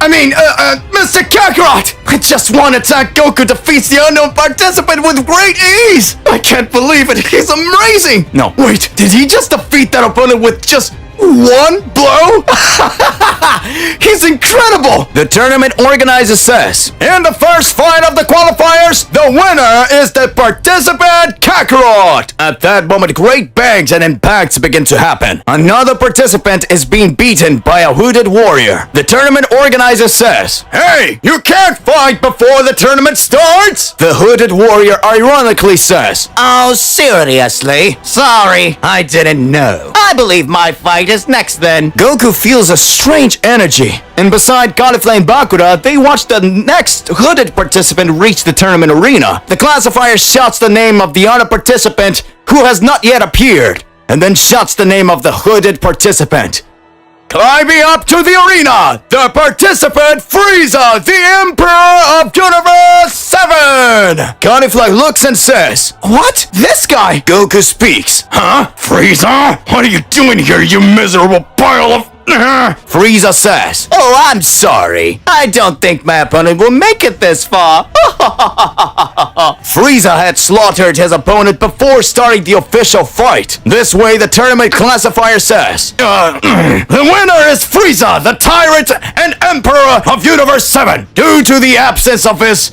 Mr. Kakarot! I just one attack Goku defeats the unknown participant with great ease! I can't believe it, he's amazing! No, wait, did he just defeat that opponent with just one blow? He's incredible! The tournament organizer says, In the first fight of the qualifiers, the winner is the participant Kakarot! At that moment, great bangs and impacts begin to happen. Another participant is being beaten by a hooded warrior. The tournament organizer says, Hey, you can't fight before the tournament starts! The hooded warrior ironically says, Oh, seriously? Sorry, I didn't know. I believe my fight is next then. Goku feels a strange energy, and beside Caulifla and Bakura, they watch the next hooded participant reach the tournament arena. The classifier shouts the name of the other participant who has not yet appeared, and then shouts the name of the hooded participant. Climbing up to the arena, the participant Frieza, the Emperor of Universe 7! Caulifla looks and says, What? This guy? Goku speaks. Huh? Frieza? What are you doing here, you miserable pile of... Frieza says, "Oh, I'm sorry. I don't think my opponent will make it this far." Frieza had slaughtered his opponent before starting the official fight. This way, the tournament classifier says, "The winner is Frieza, the tyrant and emperor of Universe 7, due to the absence of his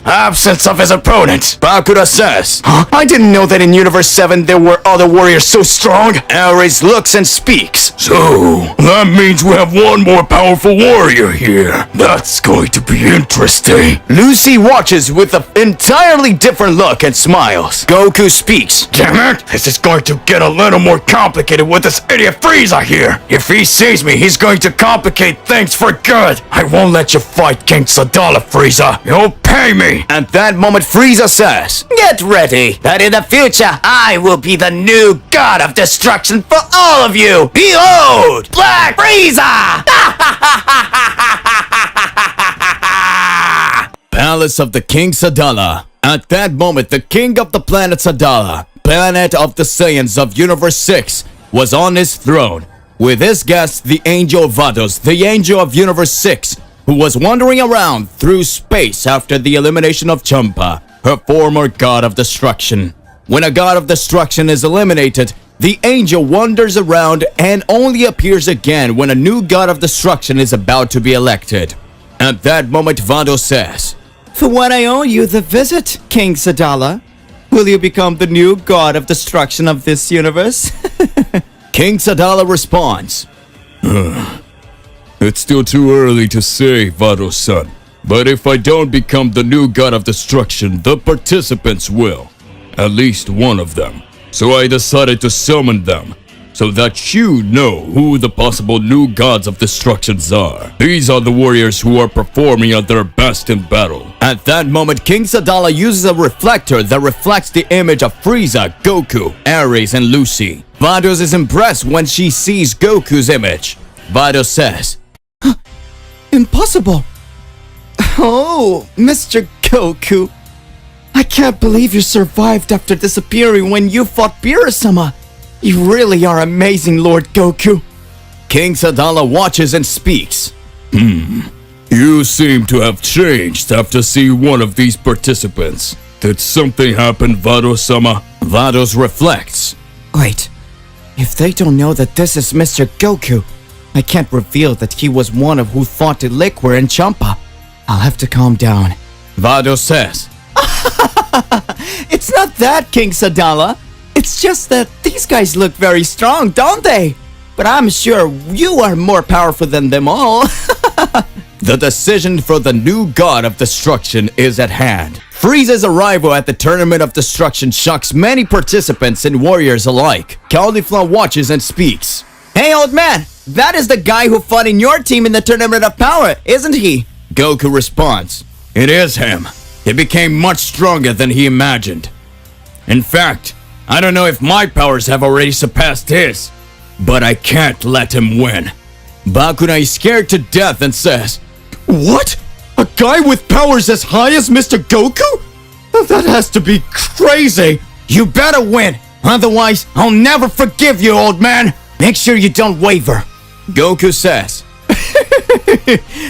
opponent." Bakura says, "I didn't know that in Universe 7 there were other warriors so strong." Ares looks and speaks. So, that means we have one more powerful warrior here. That's going to be interesting. Lucy watches with an entirely different look and smiles. Goku speaks. Damn it! This is going to get a little more complicated with this idiot Frieza here. If he sees me, he's going to complicate things for good. I won't let you fight King Sadala, Frieza. You'll pay me. At that moment, Frieza says, "Get ready, that in the future, I will be the new god of destruction for all of you. Behold, Black Frieza!" Palace of the King Sadala. At that moment, the king of the planet Sadala, planet of the Saiyans of Universe 6, was on his throne, with his guest, the Angel Vados, the Angel of Universe 6, who was wandering around through space after the elimination of Champa, her former god of destruction. When a god of destruction is eliminated, the angel wanders around and only appears again when a new god of destruction is about to be elected. At that moment, Vado says, "For what I owe you the visit, King Sadala. Will you become the new god of destruction of this universe?" King Sadala responds, It's still too early to say, Vado-san. But if I don't become the new god of destruction, the participants will. At least one of them. So I decided to summon them, so that you know who the possible new gods of destructions are. These are the warriors who are performing at their best in battle. At that moment, King Sadala uses a reflector that reflects the image of Frieza, Goku, Ares, and Lucy. Vados is impressed when she sees Goku's image. Vados says, "Impossible! Oh, Mr. Goku, I can't believe you survived after disappearing when you fought Beerus-sama. You really are amazing, Lord Goku." King Sadala watches and speaks. You seem to have changed after seeing one of these participants. Did something happen, Vado-sama? Vados reflects. Wait, if they don't know that this is Mr. Goku, I can't reveal that he was one of who fought Liquor and Champa. I'll have to calm down. Vados says, "It's not that, King Sadala. It's just that these guys look very strong, don't they? But I'm sure you are more powerful than them all." The decision for the new god of destruction is at hand. Frieza's arrival at the Tournament of Destruction shocks many participants and warriors alike. Caulifla watches and speaks. "Hey, old man, that is the guy who fought in your team in the Tournament of Power, isn't he?" Goku responds, "It is him. He became much stronger than he imagined. In fact, I don't know if my powers have already surpassed his, but I can't let him win." Bakura is scared to death and says, "What? A guy with powers as high as Mr. Goku? That has to be crazy. You better win, otherwise I'll never forgive you, old man. Make sure you don't waver." Goku says,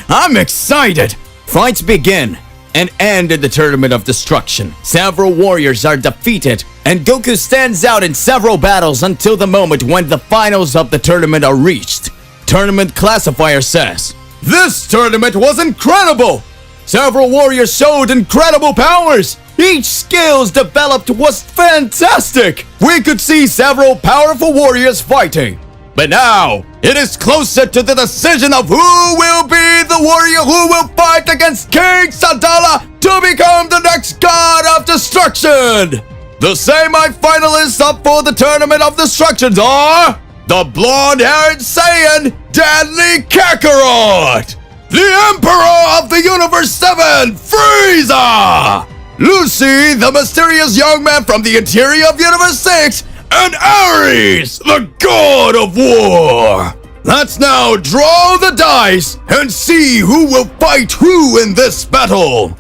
"I'm excited." Fights begin and end in the Tournament of Destruction. Several warriors are defeated, and Goku stands out in several battles until the moment when the finals of the tournament are reached. Tournament classifier says, "This tournament was incredible! Several warriors showed incredible powers! Each skills developed was fantastic! We could see several powerful warriors fighting. But now, it is closer to the decision of who will be the warrior who will fight against King Sadala to become the next god of destruction! The semi-finalists up for the Tournament of Destructions are the blonde-haired Saiyan, Deadly Kakarot! The Emperor of the Universe 7, Frieza! Lucy, the mysterious young man from the interior of Universe 6, and Ares, the god of war! Let's now draw the dice and see who will fight who in this battle!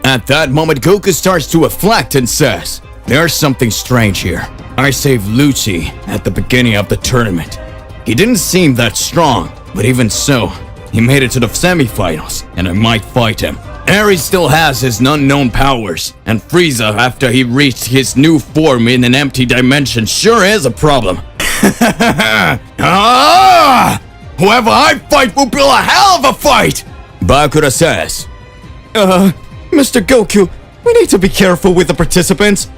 At that moment, Goku starts to reflect and says, "There's something strange here. I saved Luchi at the beginning of the tournament. He didn't seem that strong, But even so, he made it to the semifinals, and I might fight him. Ares still has his unknown powers, and Frieza, after he reached his new form in an empty dimension, sure is a problem. Whoever I fight will be a hell of a fight! Bakura says. Mr. Goku, we need to be careful with the participants.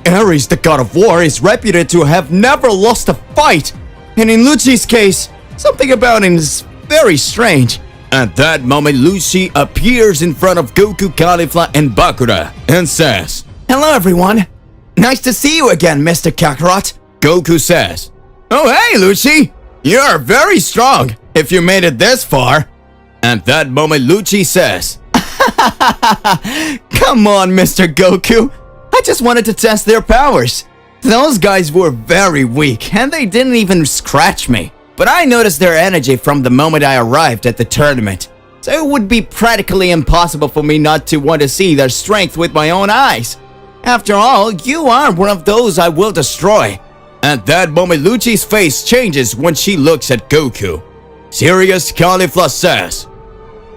Ares, the god of war, is reputed to have never lost a fight. And in Luchi's case, something about him is very strange. At that moment, Luchi appears in front of Goku, Caulifla, and Bakura and says, Hello, everyone. Nice to see you again, Mr. Kakarot. Goku says, Oh, hey, Luchi! You're very strong, if you made it this far. At that moment, Luchi says, Come on, Mr. Goku. I just wanted to test their powers. Those guys were very weak, and they didn't even scratch me. But I noticed their energy from the moment I arrived at the tournament. So it would be practically impossible for me not to want to see their strength with my own eyes. After all, you are one of those I will destroy. At that moment, Luchi's face changes when she looks at Goku. Serious Caulifla says,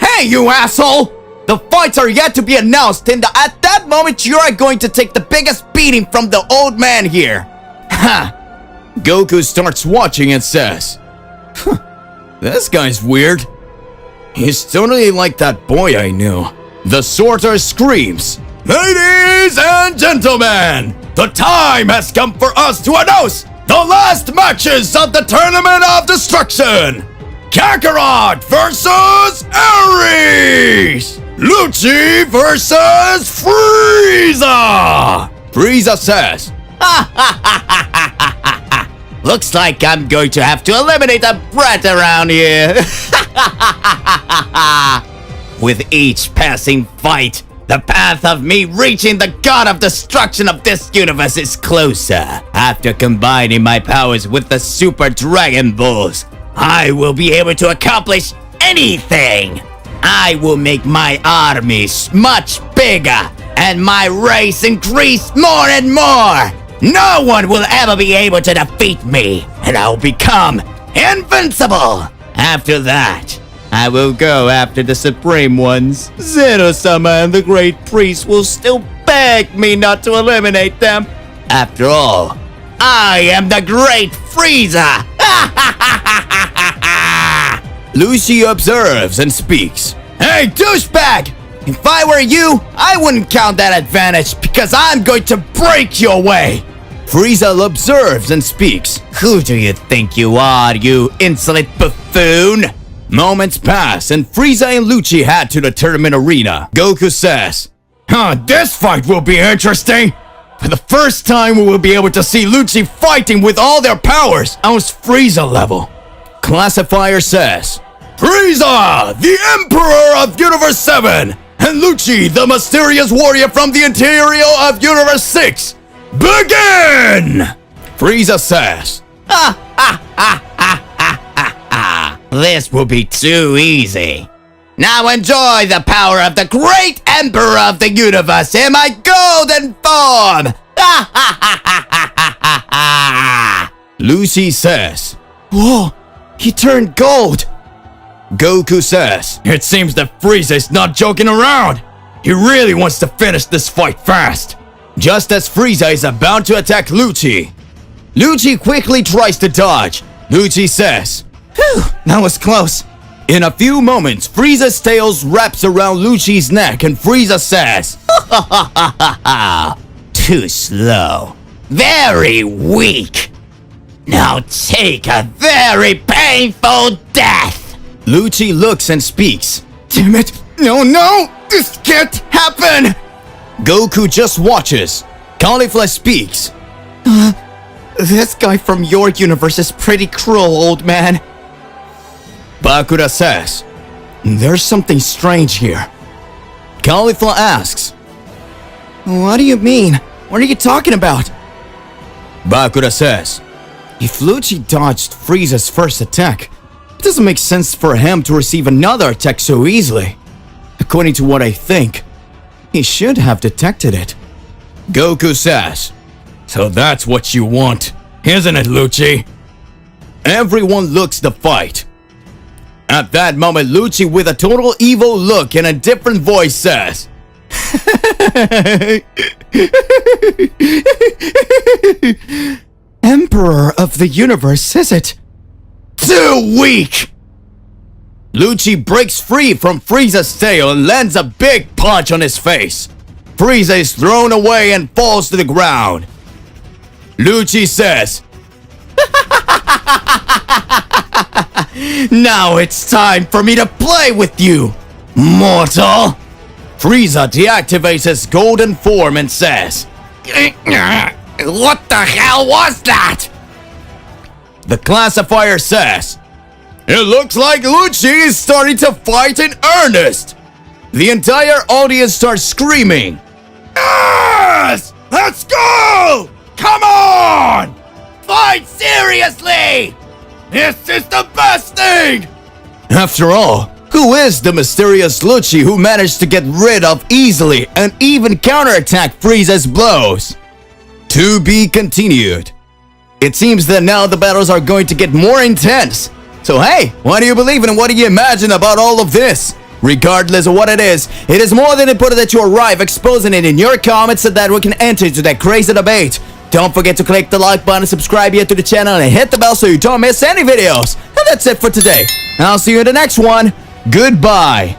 Hey, you asshole! The fights are yet to be announced, and at that moment you are going to take the biggest beating from the old man here. Ha! Goku starts watching and says, This guy's weird. He's totally like that boy I knew. The sorter screams, Ladies and gentlemen, the time has come for us to announce the last matches of the Tournament of Destruction. Kakarot versus Ares! Luchi versus Frieza! Frieza says, Looks like I'm going to have to eliminate a brat around here. With each passing fight, the path of me reaching the god of destruction of this universe is closer. After combining my powers with the Super Dragon Balls, I will be able to accomplish anything. I will make my armies much bigger and my race increase more and more. No one will ever be able to defeat me, and I'll become invincible. After that, I will go after the Supreme Ones. Zeno-sama and the Great Priest will still beg me not to eliminate them. After all, I am the Great Frieza! Luchi observes and speaks. Hey, douchebag! If I were you, I wouldn't count that advantage because I'm going to break your way! Frieza observes and speaks. Who do you think you are, you insolent buffoon? Moments pass and Frieza and Luchi head to the tournament arena. Goku says, This fight will be interesting! For the first time we will be able to see Luchi fighting with all their powers! Almost Frieza level. Classifier says, Frieza, the Emperor of Universe 7! And Luchi, the mysterious warrior from the interior of Universe 6! Begin! Frieza says, This will be too easy. Now enjoy the power of the great Emperor of the Universe in my golden form! Lucy says, Whoa, he turned gold! Goku says, It seems that Frieza is not joking around! He really wants to finish this fight fast! Just as Frieza is about to attack Luchi, Luchi quickly tries to dodge. Luchi says, Phew, that was close. In a few moments, Frieza's tails wraps around Luchi's neck and Frieza says, Too slow. Very weak. Now take a very painful death. Luchi looks and speaks. Damn it! No! This can't happen! Goku just watches. Caulifla speaks. This guy from your universe is pretty cruel, old man. Bakura says, There's something strange here. Caulifla asks, What do you mean? What are you talking about? Bakura says, If Luchi dodged Frieza's first attack, it doesn't make sense for him to receive another attack so easily. According to what I think, he should have detected it. Goku says, So that's what you want, isn't it, Luchi? Everyone looks the fight. At that moment, Luchi, with a total evil look and a different voice, says, Emperor of the universe, is it? Too weak! Luchi breaks free from Frieza's tail and lands a big punch on his face. Frieza is thrown away and falls to the ground. Luchi says, Now it's time for me to play with you, mortal! Frieza deactivates his golden form and says, What the hell was that? The classifier says, It looks like Luchi is starting to fight in earnest! The entire audience starts screaming, Yes! Let's go! Come on! Fight seriously! This is the best thing! After all, who is the mysterious Luchi who managed to get rid of easily and even counterattack Frieza's blows? To be continued. It seems that now the battles are going to get more intense. So hey, what do you believe in and what do you imagine about all of this? Regardless of what it is more than important that you arrive exposing it in your comments so that we can enter into that crazy debate. Don't forget to click the like button, subscribe here to the channel, and hit the bell so you don't miss any videos. And that's it for today. I'll see you in the next one. Goodbye.